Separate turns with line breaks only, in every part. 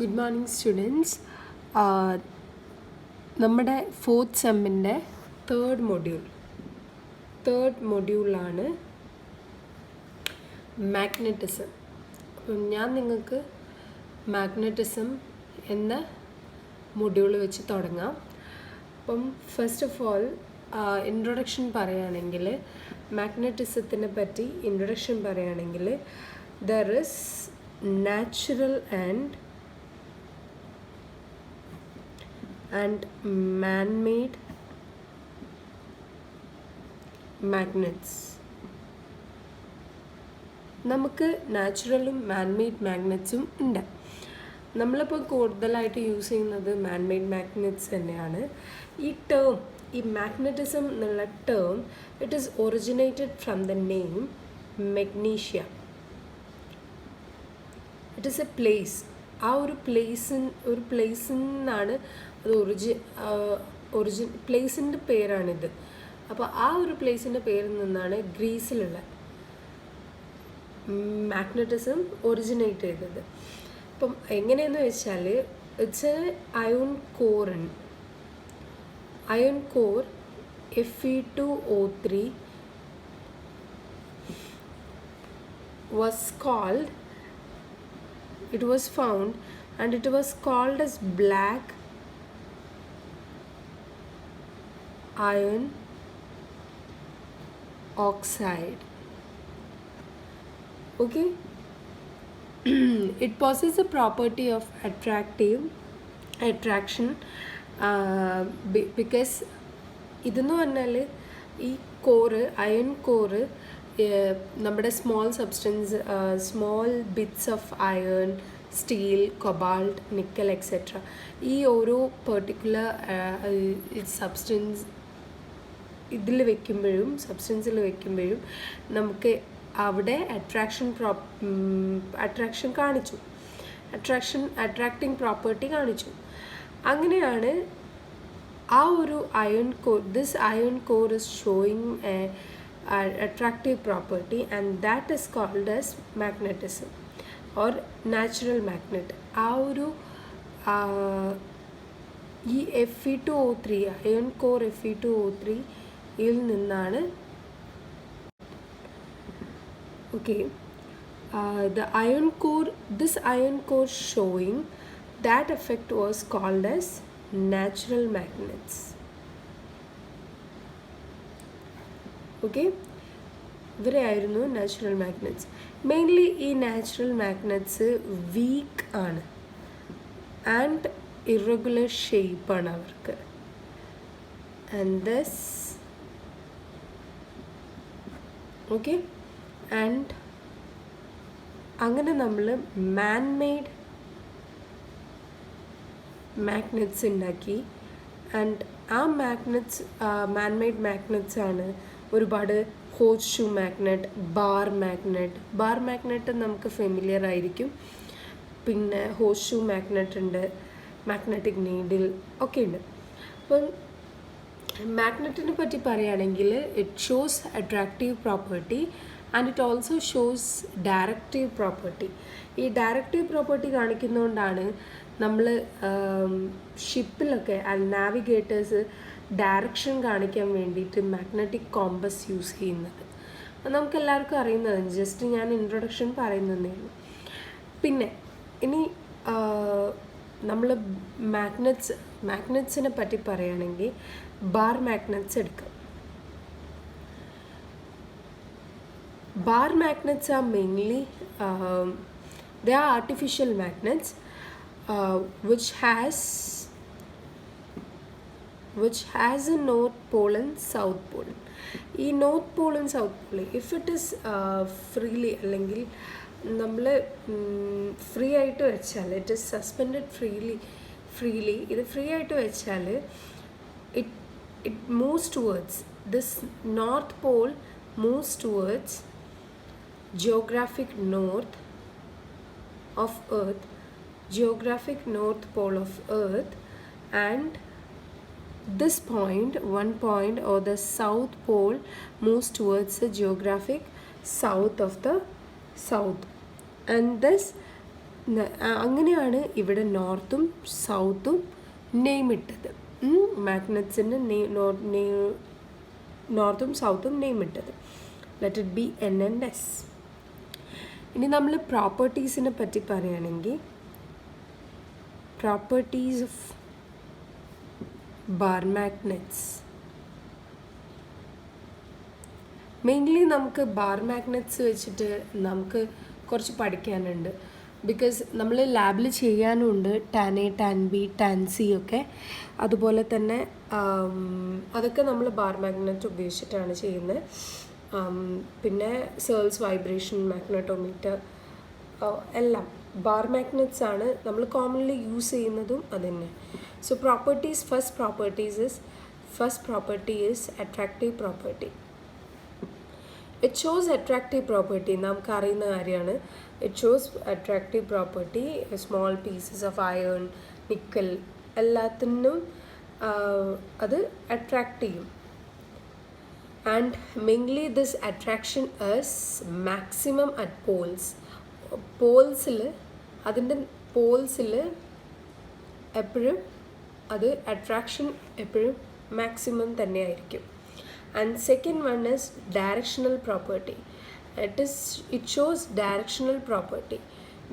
Good morning students. നമ്മുടെ fourth സെമ്മിൻ്റെ third മൊഡ്യൂളാണ് magnetism. അപ്പം ഞാൻ നിങ്ങൾക്ക് മാഗ്നറ്റിസം എന്ന മൊഡ്യൂൾ വെച്ച് തുടങ്ങാം. അപ്പം ഫസ്റ്റ് ഓഫ് ഓൾ ഇൻട്രൊഡക്ഷൻ പറയുകയാണെങ്കിൽ, മാഗ്നറ്റിസത്തിനെ പറ്റി ഇൻട്രൊഡക്ഷൻ പറയുകയാണെങ്കിൽ, there is natural and man-made magnets. നമുക്ക് നാച്ചുറലും മാൻമെയ്ഡ് മാഗ്നറ്റ്സും ഉണ്ട്. നമ്മളിപ്പോൾ കൂടുതലായിട്ട് യൂസ് ചെയ്യുന്നത് മാൻമെയ്ഡ് മാഗ്നറ്റ്സ് തന്നെയാണ്. ഈ മാഗ്നറ്റിസം എന്നുള്ള term it is originated from the name മെഗ്നീഷ്യ. It is A place. ആ ഒരു പ്ലേസിൽ നിന്നാണ് അത് പ്ലേസിൻ്റെ പേരാണിത്. അപ്പോൾ ആ ഒരു പ്ലേസിൻ്റെ പേരിൽ നിന്നാണ് ഗ്രീസിലുള്ള മാഗ്നറ്റിസം ഒറിജിനേറ്റ് ചെയ്തത്. അപ്പം എങ്ങനെയെന്ന് വെച്ചാൽ, it's A ion core Fe2O3 it was found and it was called as black iron oxide. Okay. It possesses a property of attraction because ഇതെന്ന് പറഞ്ഞാൽ ഈ അയൺ കോറ് നമ്മുടെ small bits of iron, steel, cobalt, nickel etcetera, ഈ ഓരോ particular സബ്സ്റ്റൻസിൽ വെക്കുമ്പോഴും നമുക്ക് അവിടെ attracting property കാണിച്ചു. അങ്ങനെയാണ് ആ ഒരു this iron core is showing a attractive property, and that is called as magnetism or natural magnet. ആ ഒരു ഈ Fe2O3 iron core Fe2O3 യിൽ നിന്നാണ് this iron core showing that effect was called as natural magnets. ഇവരായിരുന്നു natural magnets. Mainly ഈ natural magnets weak ആണ് and irregular ഷേപ്പാണ് അവർക്ക്. ആൻഡ് അങ്ങനെ നമ്മൾ മാൻമെയ്ഡ് മാഗ്നറ്റ്സ് ഉണ്ടാക്കി. ആൻഡ് ആ മാൻമെയ്ഡ് മാഗ്നറ്റ്സ് ആണ് ഒരുപാട് horseshoe magnet, bar magnet നമുക്ക് ഫെമിലിയർ ആയിരിക്കും. പിന്നെ ഹോഴ്സ് ഷൂ മാഗ്നറ്റ് ഉണ്ട്, മാഗ്നറ്റിക് നീഡിൽ ഒക്കെ ഉണ്ട്. അപ്പം മാഗ്നറ്റിനെ പറ്റി പറയുകയാണെങ്കിൽ, it shows attractive property and it also shows directive property. ഈ ഡയറക്റ്റീവ് പ്രോപ്പർട്ടി കാണിക്കുന്നതുകൊണ്ടാണ് നമ്മൾ ഷിപ്പിലൊക്കെ നാവിഗേറ്റേഴ്സ് ഡയറക്ഷൻ കാണിക്കാൻ വേണ്ടിയിട്ട് മാഗ്നറ്റിക് കോമ്പസ് യൂസ് ചെയ്യുന്നത്. നമുക്കെല്ലാവർക്കും അറിയുന്നതാണ്, ജസ്റ്റ് ഞാൻ ഇൻട്രൊഡക്ഷൻ പറയുന്നതേ ഉള്ളൂ. പിന്നെ ഇനി നമ്മൾ മാഗ്നറ്റ്സിനെ പറ്റി പറയുകയാണെങ്കിൽ, ബാർ മാഗ്നറ്റ്സ് എടുക്കാം. Bar magnets R mainly they are artificial magnets which has a north pole and south pole. ഈ north Paul and south Paul if it is freely, അല്ലെങ്കിൽ നമ്മൾ ഫ്രീ ആയിട്ട് വെച്ചാൽ, ഇറ്റ് ഇസ് സസ്പെൻഡഡ് ഫ്രീലി ഇത് free ആയിട്ട് വെച്ചാൽ it moves towards this north pole, moves towards geographic north pole of earth, and this one point or the south pole moves towards the geographic south of the south, and this അങ്ങനെയാണ് ഇവിടെ നോർത്തും സൗത്തും name ഇട്ടത്. മാഗ്നറ്റ്സിൻ്റെ നോർത്തും സൗത്തും name ഇട്ടത്. Let it be N and S. ഇനി നമ്മൾ പ്രോപ്പർട്ടീസിനെ പറ്റി പറയുകയാണെങ്കിൽ, properties of bar magnets. Mainly നമുക്ക് bar magnets വെച്ചിട്ട് നമുക്ക് കുറച്ച് പഠിക്കാനുണ്ട്. ബിക്കോസ് നമ്മൾ ലാബിൽ ചെയ്യാനുണ്ട് tan A, tan B, tan C ഒക്കെ. അതുപോലെ തന്നെ അതൊക്കെ നമ്മൾ ബാർ മാഗ്നറ്റ് ഉപയോഗിച്ചിട്ടാണ് ചെയ്യുന്നത്. പിന്നെ സേൾസ് വൈബ്രേഷൻ മാഗ്നറ്റോമീറ്റർ എല്ലാം ബാർ മാഗ്നറ്റ്സ് ആണ് നമ്മൾ കോമൺലി യൂസ് ചെയ്യുന്നതും അത് തന്നെ. So properties, first property is attractive property. It shows attractive property. നമുക്ക് അറിയുന്ന കാര്യമാണ്. It shows attractive property. Small pieces of iron, nickel എല്ലാത്തിനും അത് അട്രാക്റ്റ് ചെയ്യും. And mainly this attraction is maximum at poles. അതിൻ്റെ പോൾസിൽ എപ്പോഴും അത് അട്രാക്ഷൻ എപ്പോഴും മാക്സിമം തന്നെയായിരിക്കും. And second one is directional property. It shows directional property.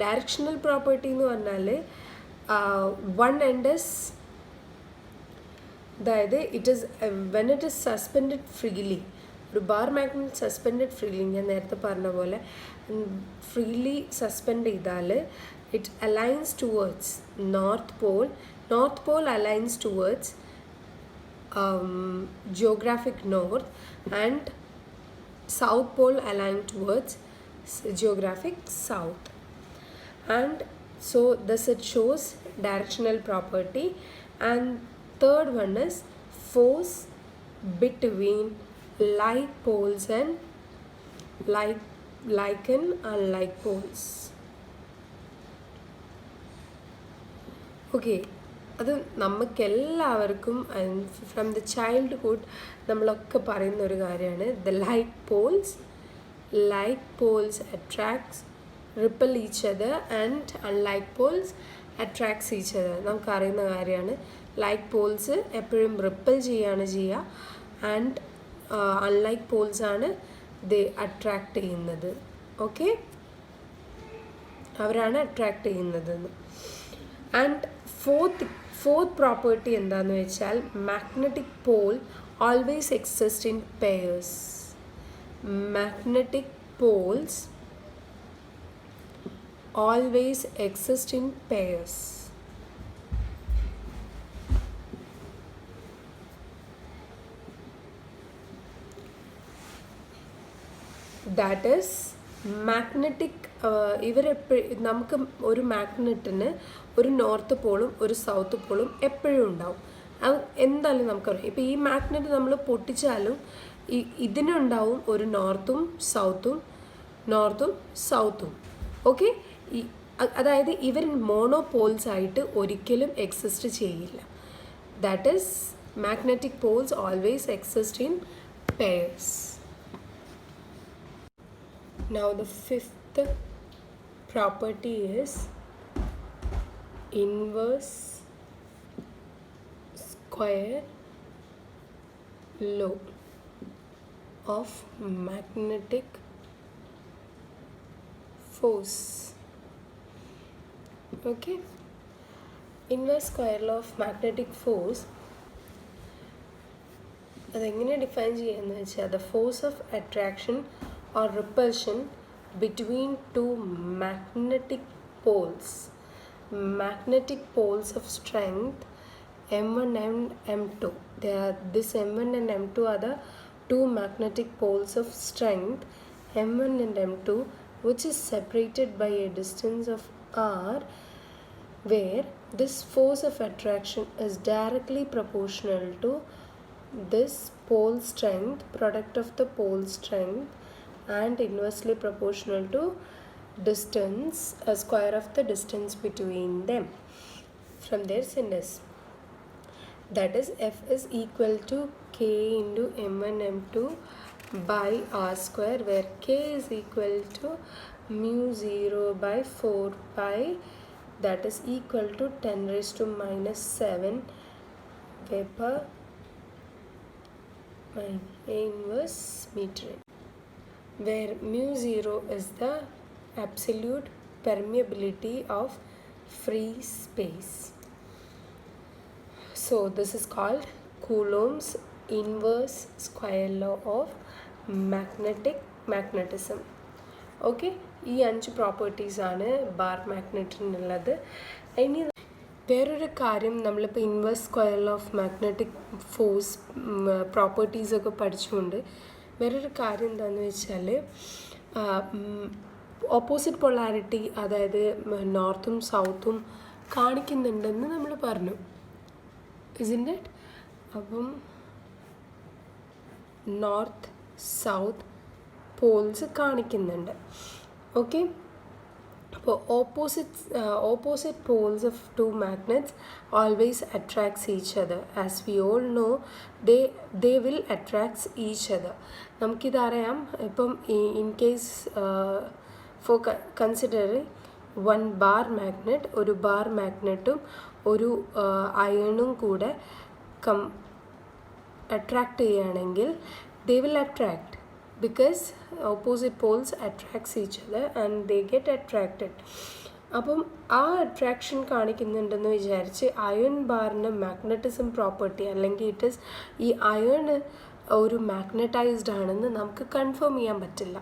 Directional property എന്ന് പറഞ്ഞാൽ one end is, അതായത് it is when it is suspended freely. ഒരു bar magnet suspended freely, ഞാൻ നേരത്തെ പറഞ്ഞ പോലെ ഫ്രീലി സസ്പെൻഡ് ചെയ്താൽ it aligns towards north Paul aligns towards geographic north and south pole aligned towards geographic south. And so thus it shows directional property. And third one is force between like poles and like and unlike poles. Okay, അത് നമുക്കെല്ലാവർക്കും from the childhood നമ്മളൊക്കെ പറയുന്ന ഒരു കാര്യമാണ്. The like poles attracts repel each other and unlike poles attracts each other. നമുക്കറിയുന്ന കാര്യമാണ്. Like poles എപ്പോഴും repel ചെയ്യുകയാണ് ചെയ്യുക, ആൻഡ് അൺലൈക്ക് പോൾസാണ് ദേ അട്രാക്റ്റ് ചെയ്യുന്നത്. ഓക്കെ, അവരാണ് അട്രാക്റ്റ് ചെയ്യുന്നതെന്ന്. ആൻഡ് ഫോർത്ത് പ്രോപ്പർട്ടി എന്താണെന്ന് വെച്ചാൽ magnetic pole always exist in pairs. Magnetic poles always exist in pairs. That is magnetic. നമുക്ക് ഒരു മാഗ്നറ്റിന് ഒരു നോർത്ത് പോളും ഒരു സൗത്ത് പോളും എപ്പോഴും ഉണ്ടാവും. അത് എന്തായാലും നമുക്കറിയാം. ഇപ്പോൾ ഈ മാഗ്നറ്റ് നമ്മൾ പൊട്ടിച്ചാലും ഇതിനുണ്ടാവും ഒരു നോർത്തും സൗത്തും. ഓക്കെ, അതായത് ഇവർ മോണോപോൾസ് ആയിട്ട് ഒരിക്കലും എക്സിസ്റ്റ് ചെയ്യില്ല. That is magnetic poles always exist in pairs. Now the fifth property is inverse square law of magnetic force. Okay, inverse square law of magnetic force അതെങ്ങനെ ഡിഫൈൻ ചെയ്യുന്നത് വെച്ചാൽ the force of attraction or repulsion between two magnetic poles of strength M1 and M2. This M1 and M2 are the two magnetic poles of strength M1 and M2, which is separated by a distance of r, where this force of attraction is directly proportional to this pole strength, product of the pole strength, and inversely proportional to distance, a square of the distance between them from their centers. That is, F is equal to K into M1 M2 by R square, where K is equal to mu 0 by 4 pi, that is equal to 10 raised to minus 7 vapor inverse meter, where mu 0 is the absolute permeability of free space. So this is called Coulomb's inverse square law of magnetism. ഓക്കെ, ഈ 5 പ്രോപ്പർട്ടീസാണ് bar മാഗ്നറ്റിനുള്ളത്. ഇനി വേറൊരു കാര്യം, നമ്മളിപ്പോൾ inverse square law of magnetic force പ്രോപ്പർട്ടീസൊക്കെ പഠിച്ചുകൊണ്ട് വേറൊരു കാര്യം എന്താണെന്ന് വെച്ചാൽ, ഓപ്പോസിറ്റ് പൊളാരിറ്റി, അതായത് നോർത്തും സൗത്തും കാണിക്കുന്നുണ്ടെന്ന് നമ്മൾ പറഞ്ഞു, isn't it? അപ്പം നോർത്ത് സൗത്ത് പോൾസ് കാണിക്കുന്നുണ്ട്. ഓക്കെ, അപ്പോൾ opposite poles of two magnets always attracts each other. As we all know, they will attracts each other. നമുക്കിതറിയാം. ഇപ്പം in case for considering one bar magnet, ഒരു bar മാഗ്നറ്റും ഒരു അയണും കൂടെ അട്രാക്ട് ചെയ്യുകയാണെങ്കിൽ they will attract, because opposite poles attracts each other and they get attracted. അപ്പം ആ അട്രാക്ഷൻ കാണിക്കുന്നുണ്ടെന്ന് വിചാരിച്ച് അയൺ ബാറിന് മാഗ്നറ്റിസം പ്രോപ്പർട്ടി, അല്ലെങ്കിൽ ഇറ്റ് ഈസ് ഈ അയൺ ഒരു മാഗ്നറ്റൈസ്ഡ് ആണെന്ന് നമുക്ക് കൺഫേം ചെയ്യാൻ പറ്റില്ല.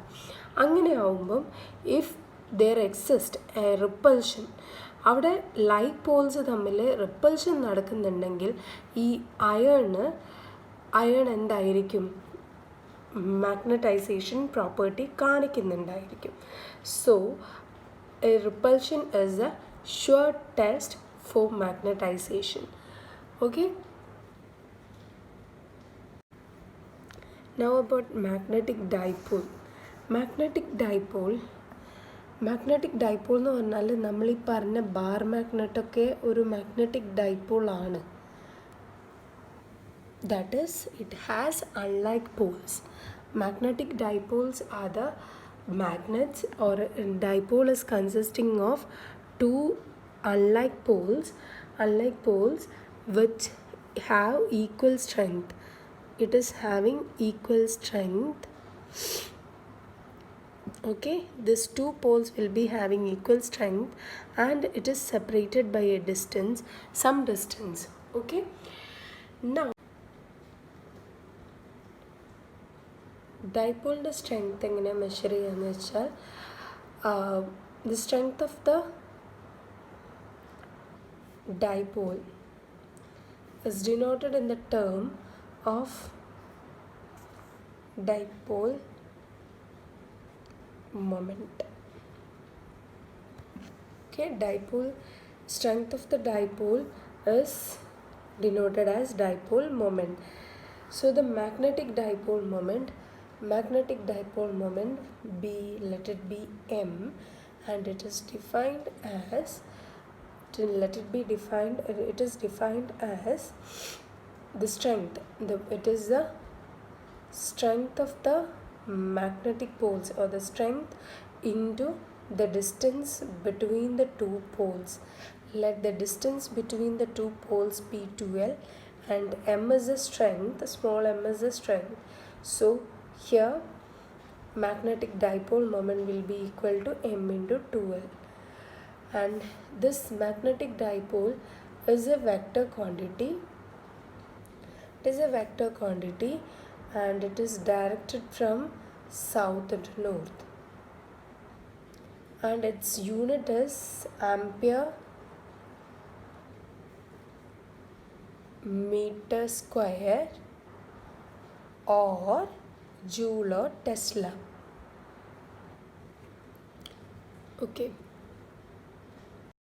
അങ്ങനെ ആവുമ്പം if there exist a repulsion, അവിടെ ലൈക്ക് പോൾസ് തമ്മിൽ റിപ്പൾഷൻ നടക്കുന്നുണ്ടെങ്കിൽ ഈ അയൺ എന്തായിരിക്കും? മാഗ്നറ്റൈസേഷൻ പ്രോപ്പർട്ടി കാണിക്കുന്നുണ്ടായിരിക്കും. So a repulsion is a sure test for magnetisation. Okay, now about magnetic dipole. Magnetic dipole എന്ന് പറഞ്ഞാൽ നമ്മളീ പറഞ്ഞ ബാർ മാഗ്നറ്റൊക്കെ ഒരു മാഗ്നറ്റിക് ഡൈപോൾ ആണ്. That is, it has unlike poles. Magnetic dipoles are the magnets, or a dipole is consisting of two unlike poles which have equal strength. It is having equal strength. Okay, these two poles will be having equal strength and it is separated by a distance, some distance. Okay, now ഡൈപോളിൻ്റെ strength എങ്ങനെ measure ചെയ്യാന്ന് വെച്ചാൽ, the strength of the dipole is denoted in the term of dipole moment. Okay, dipole strength of the dipole is denoted as dipole moment. So the magnetic dipole moment B, let it be M, and it is defined as, it is defined as the strength, it is the strength of the magnetic poles, or the strength into the distance between the two poles. Let the distance between the two poles be 2L, and M is the strength, small m is the strength. So here magnetic dipole moment will be equal to m into 2L, and this magnetic dipole is a vector quantity. It is a vector quantity and it is directed from south to north, and its unit is ampere meter square or Joule or Tesla. Okay.